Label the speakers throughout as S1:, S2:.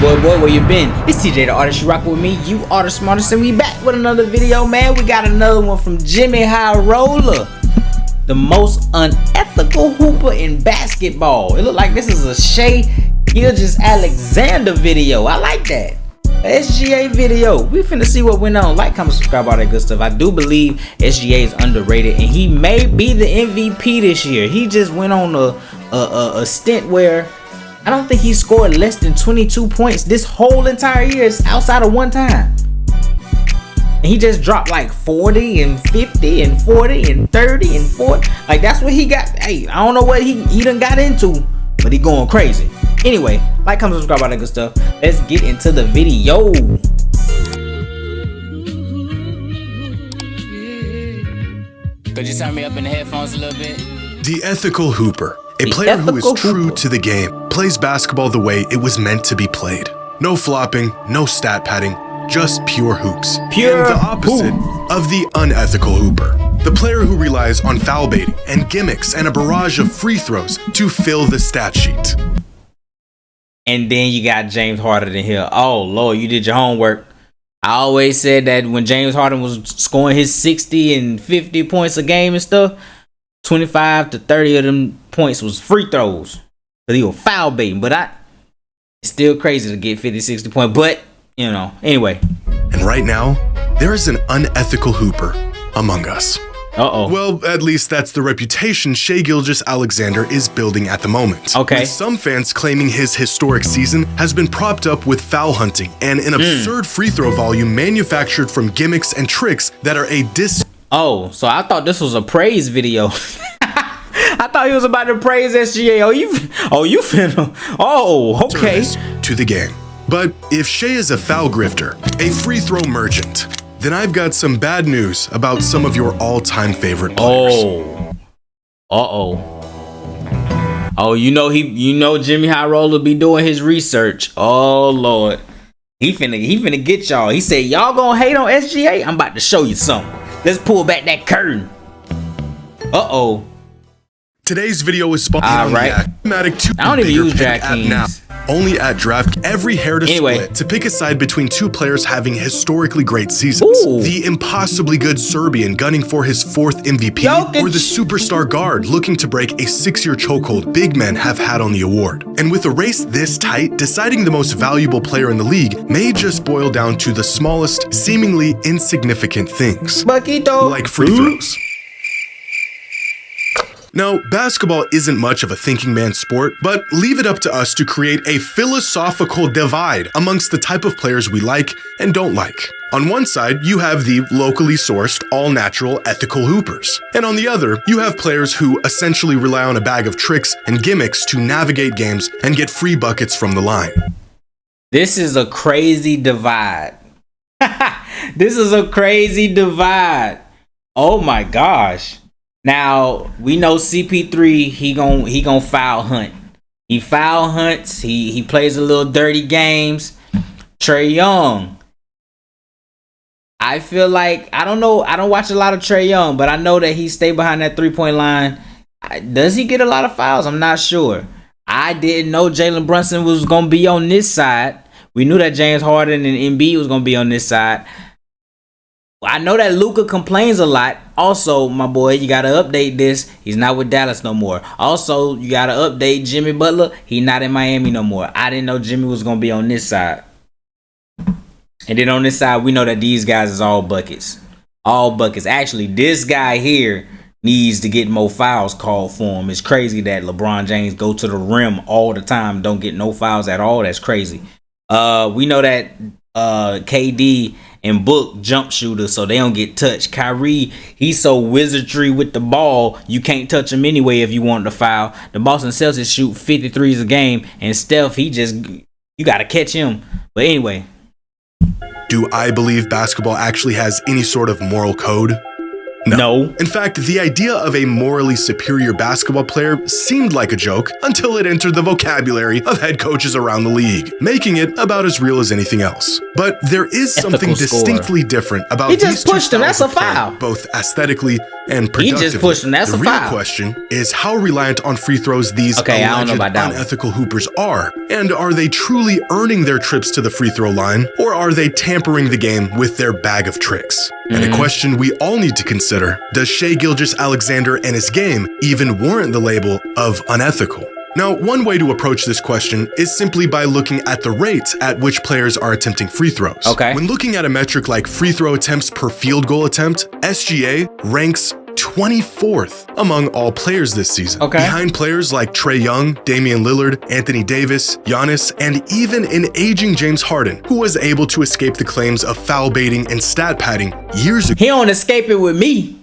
S1: Boy, where you been? It's TeeJay the artist. You rock with me. You are the smartest, and we back with another video, man. We got another one from Jimmy High Roller, the most unethical hooper in basketball. It look like this is a Shai Gilgeous-Alexander video. I like that. SGA video. We finna see what went on. Like, comment, subscribe, all that good stuff. I do believe SGA is underrated, and he may be the MVP this year. He just went on a stint where I don't think he scored less than 22 points this whole entire year, outside of one time. And he just dropped like 40 and 50 and 40 and 30 and 40. Like, that's what he got. Hey, I don't know what he done got into, but he going crazy. Anyway, like, comment, subscribe, all that good stuff. Let's get into the video.
S2: Could you turn me up in the headphones a little bit?
S3: The ethical hooper. A player who is true to the game, plays basketball the way it was meant to be played. No flopping, no stat padding, just pure hoops.
S1: Pure
S3: and the opposite of the unethical hooper. The player who relies on foul baiting and gimmicks and a barrage of free throws to fill the stat sheet.
S1: And then you got James Harden in here. Oh, Lord, you did your homework. I always said that when James Harden was scoring his 60 and 50 points a game and stuff, 25 to 30 of them points was free throws. But he was foul baiting. But it's still crazy to get 50, 60 points. But, you know, anyway.
S3: And right now, there is an unethical hooper among us.
S1: Uh-oh.
S3: Well, at least that's the reputation Shai Gilgeous-Alexander is building at the moment.
S1: Okay.
S3: With some fans claiming his historic season has been propped up with foul hunting and an absurd free throw volume manufactured from gimmicks and tricks that are a
S1: Oh, so I thought this was a praise video. I thought he was about to praise SGA. You finna. Oh, okay.
S3: To the game. But if Shai is a foul grifter, a free throw merchant, then I've got some bad news about some of your all-time favorite players.
S1: Oh, you know Jimmy High Roller be doing his research. Oh Lord. He finna get y'all. He said, y'all gonna hate on SGA? I'm about to show you something. Let's pull back that curtain. Uh-oh.
S3: Today's video is sponsored on the automatic
S1: I don't even use DraftKings
S3: now. Only at Draft, every hair to split to pick a side between two players having historically great seasons.
S1: Ooh.
S3: The impossibly good Serbian gunning for his 4th MVP, or the superstar guard looking to break a 6-year chokehold big men have had on the award. And with a race this tight, deciding the most valuable player in the league may just boil down to the smallest, seemingly insignificant things.
S1: Buckito.
S3: Like free throws. Now, basketball isn't much of a thinking man's sport, but leave it up to us to create a philosophical divide amongst the type of players we like and don't like. On one side, you have the locally sourced, all-natural, ethical hoopers. And on the other, you have players who essentially rely on a bag of tricks and gimmicks to navigate games and get free buckets from the line.
S1: This is a crazy divide. This is a crazy divide. Oh my gosh. Now, we know CP3, he gon' foul hunt. He foul hunts. He plays a little dirty games. Trae Young. I feel like, I don't know, I don't watch a lot of Trae Young, but I know that he stay behind that 3-point line. Does he get a lot of fouls? I'm not sure. I didn't know Jalen Brunson was going to be on this side. We knew that James Harden and Embiid was going to be on this side. I know that Luka complains a lot. Also, my boy, you got to update this. He's not with Dallas no more. Also, you got to update Jimmy Butler. He's not in Miami no more. I didn't know Jimmy was going to be on this side. And then on this side, we know that these guys is all buckets. All buckets. Actually, this guy here needs to get more fouls called for him. It's crazy that LeBron James go to the rim all the time, don't get no fouls at all. That's crazy. We know that KD and Book jump shooters, so they don't get touched. Kyrie, he's so wizardry with the ball, you can't touch him anyway if you want to foul. The Boston Celtics shoot 53s a game, and Steph, you got to catch him. But anyway.
S3: Do I believe basketball actually has any sort of moral code?
S1: No.
S3: In fact, the idea of a morally superior basketball player seemed like a joke until it entered the vocabulary of head coaches around the league, making it about as real as anything else. But there is something distinctly different about
S1: these two styles. He just pushed him. That's a foul.
S3: Both aesthetically and productively.
S1: He just pushed him. That's a foul.
S3: The real question is how reliant on free throws these alleged unethical hoopers are, and are they truly earning their trips to the free throw line, or are they tampering the game with their bag of tricks? And a question we all need to consider, does Shai Gilgeous-Alexander and his game even warrant the label of unethical? Now, one way to approach this question is simply by looking at the rate at which players are attempting free throws. When looking at a metric like free throw attempts per field goal attempt, SGA ranks 24th among all players this season, behind players like Trae Young, Damian Lillard, Anthony Davis, Giannis, and even an aging James Harden, who was able to escape the claims of foul baiting and stat padding years ago.
S1: He don't escape it with me.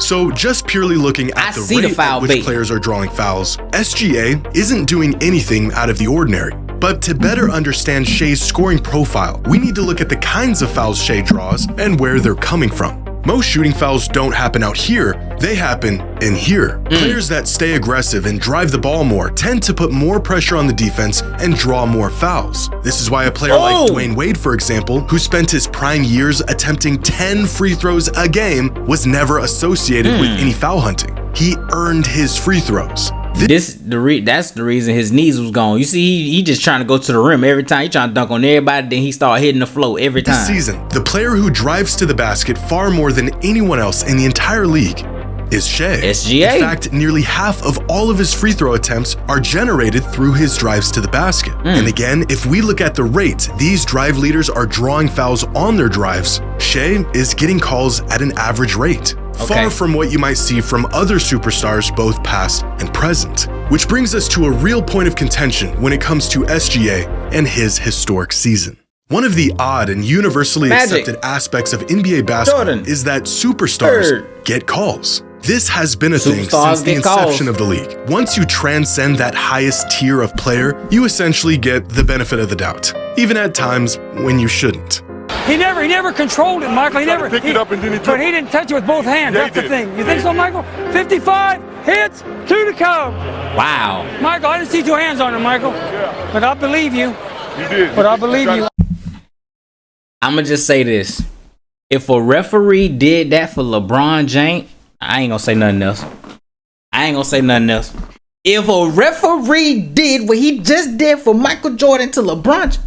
S3: So just purely looking at the rate at which players are drawing fouls, SGA isn't doing anything out of the ordinary. But to better understand Shai's scoring profile, we need to look at the kinds of fouls Shai draws and where they're coming from. Most shooting fouls don't happen out here, they happen in here. Players that stay aggressive and drive the ball more tend to put more pressure on the defense and draw more fouls. This is why a player like Dwayne Wade, for example, who spent his prime years attempting 10 free throws a game, was never associated with any foul hunting. He earned his free throws.
S1: That's the reason his knees was gone. You see, he just trying to go to the rim every time. He trying to dunk on everybody, then he start hitting the floor every time.
S3: This season, the player who drives to the basket far more than anyone else in the entire league is Shai.
S1: SGA.
S3: In fact, nearly half of all of his free throw attempts are generated through his drives to the basket. And again, if we look at the rate these drive leaders are drawing fouls on their drives, Shai is getting calls at an average rate. Far from what you might see from other superstars, both past and present. Which brings us to a real point of contention when it comes to SGA and his historic season. One of the odd and universally accepted aspects of NBA basketball is that superstars get calls. This has been a thing since the inception of the league. Once you transcend that highest tier of player, you essentially get the benefit of the doubt, even at times when you shouldn't.
S4: He never controlled it, Michael. He picked it up and then he took it. But he didn't touch it with both hands. That's the thing. You think so, Michael? 55 hits, 2 to come.
S1: Wow.
S4: Michael, I didn't see 2 hands on him, Michael. Yeah. But I believe you.
S3: You did.
S4: But I believe you.
S1: I'm going to just say this. If a referee did that for LeBron James, I ain't going to say nothing else. If a referee did what he just did for Michael Jordan to LeBron,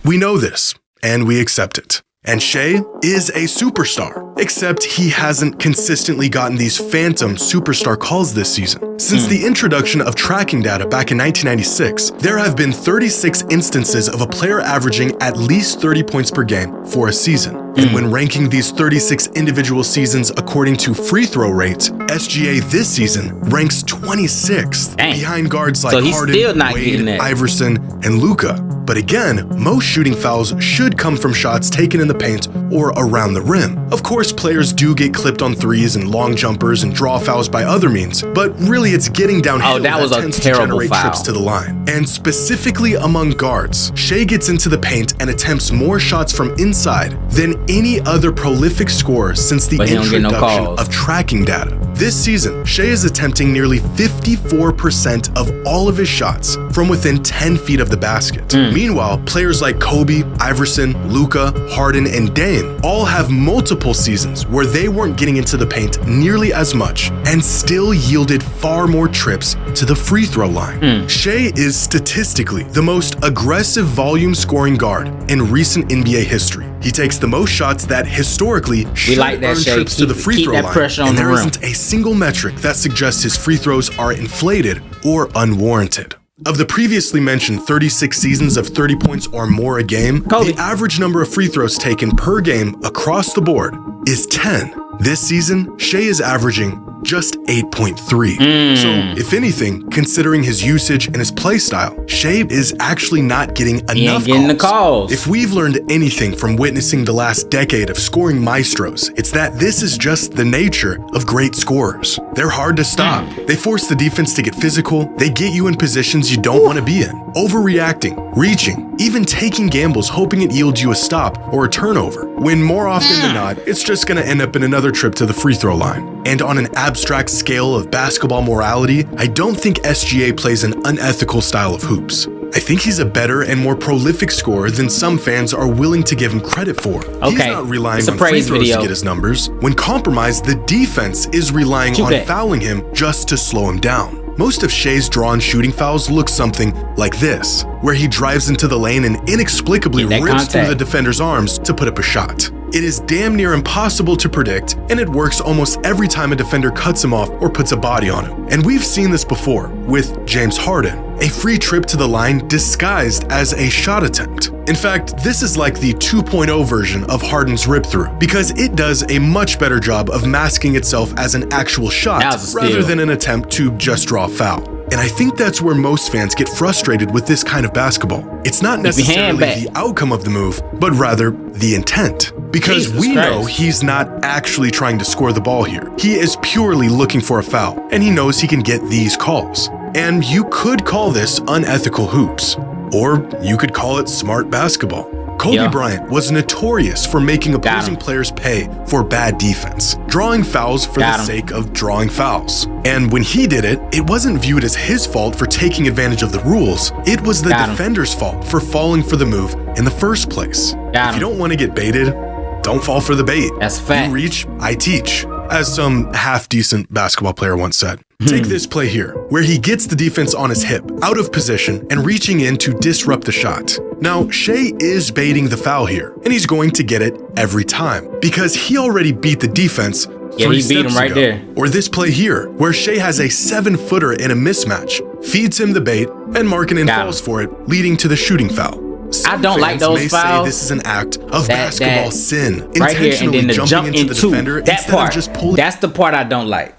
S3: we know this. And we accept it. And Shai is a superstar, except he hasn't consistently gotten these phantom superstar calls this season. Since the introduction of tracking data back in 1996, there have been 36 instances of a player averaging at least 30 points per game for a season. And when ranking these 36 individual seasons according to free throw rates, SGA this season ranks 26th, behind guards like Harden, Wade, Iverson, and Luka. But again, most shooting fouls should come from shots taken in the paint or around the rim. Of course, players do get clipped on threes and long jumpers and draw fouls by other means, but really it's getting downhill that tends to generate trips to the line. And specifically among guards, Shai gets into the paint and attempts more shots from inside than any other prolific scorer since the introduction of tracking data. This season, Shai is attempting nearly 54% of all of his shots from within 10 feet of the basket. Meanwhile, players like Kobe, Iverson, Luka, Harden, and Dame all have multiple seasons where they weren't getting into the paint nearly as much and still yielded far more trips to the free throw line. Shai is statistically the most aggressive volume scoring guard in recent NBA history. He takes the most shots that historically should earn trips to the free throw line, and there isn't a single metric that suggests his free throws are inflated or unwarranted. Of the previously mentioned 36 seasons of 30 points or more a game, the average number of free throws taken per game across the board is 10. This season, Shai is averaging just 8.3. So if anything, considering his usage and his play style, Shai is actually not getting enough calls. If we've learned anything from witnessing the last decade of scoring maestros, it's that this is just the nature of great scorers. They're hard to stop. They force the defense to get physical. They get you in positions you don't want to be in. Overreacting, reaching, even taking gambles hoping it yields you a stop or a turnover, when more often than not, it's just going to end up in another trip to the free throw line. And on an abstract scale of basketball morality, I don't think SGA plays an unethical style of hoops. I think he's a better and more prolific scorer than some fans are willing to give him credit for. He's not relying on free throws to get his numbers. When compromised, the defense is relying on fouling him just to slow him down. Most of Shai's drawn shooting fouls look something like this, where he drives into the lane and inexplicably rips through the defender's arms to put up a shot. It is damn near impossible to predict, and it works almost every time a defender cuts him off or puts a body on him. And we've seen this before with James Harden, a free trip to the line disguised as a shot attempt. In fact, this is like the 2.0 version of Harden's rip-through, because it does a much better job of masking itself as an actual shot rather than an attempt to just draw a foul. And I think that's where most fans get frustrated with this kind of basketball. It's not necessarily the outcome of the move, but rather the intent. Because we know he's not actually trying to score the ball here. He is purely looking for a foul, and he knows he can get these calls. And you could call this unethical hoops, or you could call it smart basketball. Kobe Bryant was notorious for making opposing players pay for bad defense, drawing fouls for the sake of drawing fouls. And when he did it, it wasn't viewed as his fault for taking advantage of the rules. It was the defender's fault for falling for the move in the first place. If you don't want to get baited, don't fall for the bait.
S1: That's a fact.
S3: You reach, I teach, as some half-decent basketball player once said. Take this play here, where he gets the defense on his hip, out of position, and reaching in to disrupt the shot. Now, Shai is baiting the foul here, and he's going to get it every time, because he already beat the defense 3 steps ago.
S1: There.
S3: Or this play here, where Shai has a 7-footer in a mismatch, feeds him the bait, and Markkanen falls for it, leading to the shooting foul. Some
S1: I don't like those
S3: may
S1: fouls.
S3: say this is an act of basketball sin,
S1: right here, and then
S3: intentionally jumping into the defender
S1: that
S3: instead
S1: part.
S3: Of just pulling.
S1: That's the part I don't like.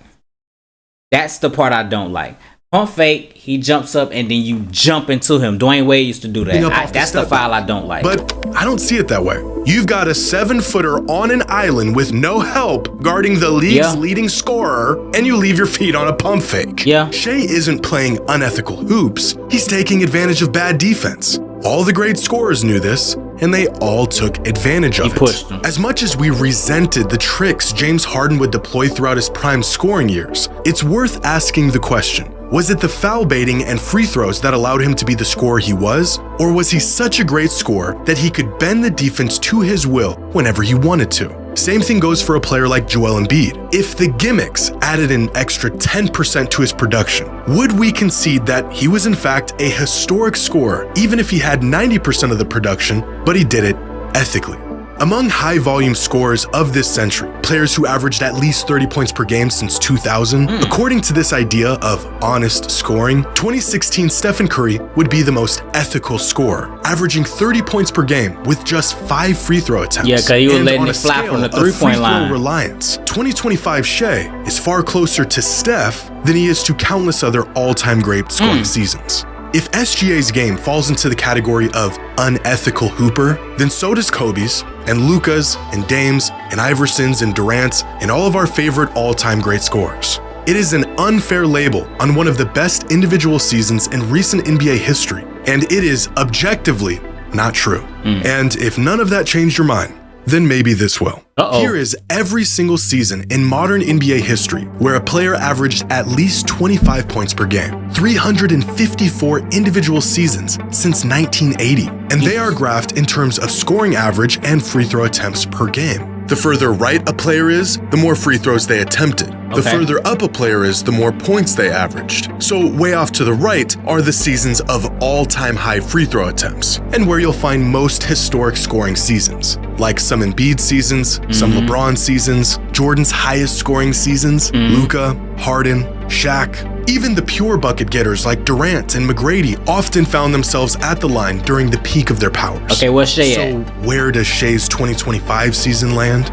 S1: That's the part I don't like. Pump fake, he jumps up and then you jump into him. Dwayne Wade used to do that. That's the foul I don't like.
S3: But I don't see it that way. You've got a 7-footer on an island with no help guarding the league's leading scorer, and you leave your feet on a pump fake. Shai isn't playing unethical hoops. He's taking advantage of bad defense. All the great scorers knew this, and they all took advantage of it. As much as we resented the tricks James Harden would deploy throughout his prime scoring years, it's worth asking the question, was it the foul baiting and free throws that allowed him to be the scorer he was? Or was he such a great scorer that he could bend the defense to his will whenever he wanted to? Same thing goes for a player like Joel Embiid. If the gimmicks added an extra 10% to his production, would we concede that he was in fact a historic scorer, even if he had 90% of the production, but he did it ethically? Among high-volume scorers of this century, players who averaged at least 30 points per game since 2000, according to this idea of honest scoring, 2016 Stephen Curry would be the most ethical scorer, averaging 30 points per game with just 5 free throw attempts.
S1: Yeah, because he was letting it fly from the three-point line.
S3: Reliance, 2025 Shai is far closer to Steph than he is to countless other all-time great scoring seasons. If SGA's game falls into the category of unethical hooper, then so does Kobe's, and Luka's, and Dame's, and Iverson's, and Durant's, and all of our favorite all-time great scorers. It is an unfair label on one of the best individual seasons in recent NBA history, and it is objectively not true. And if none of that changed your mind, then maybe this will. Here is every single season in modern NBA history where a player averaged at least 25 points per game. 354 individual seasons since 1980. And they are graphed in terms of scoring average and free throw attempts per game. The further right a player is, the more free throws they attempted. The further up a player is, the more points they averaged. So way off to the right are the seasons of all-time high free throw attempts, and where you'll find most historic scoring seasons, like some Embiid seasons, some LeBron seasons, Jordan's highest scoring seasons, Luka, Harden, Shaq. Even the pure bucket getters like Durant and McGrady often found themselves at the line during the peak of their powers.
S1: Okay, where's Shai at?
S3: So where does Shai's 2025 season land?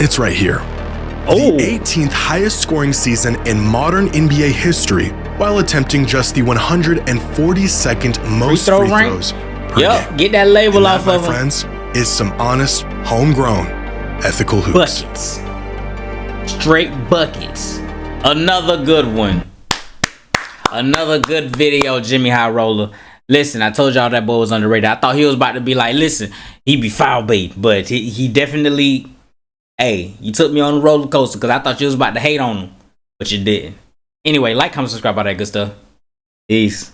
S3: It's right here. the 18th highest scoring season in modern NBA history, while attempting just the 142nd most free throws per game.
S1: Get that label
S3: and
S1: off
S3: that,
S1: of
S3: my
S1: him.
S3: friends, is some honest, homegrown, ethical hoops.
S1: Buckets. Straight buckets. Another good one. Another good video, Jimmy High Roller. Listen, I told y'all that boy was underrated. I thought he was about to be like, listen, he be foul bait, but he definitely, hey, you took me on the roller coaster because I thought you was about to hate on him, but you didn't. Anyway, like, comment, subscribe, all that good stuff. Peace.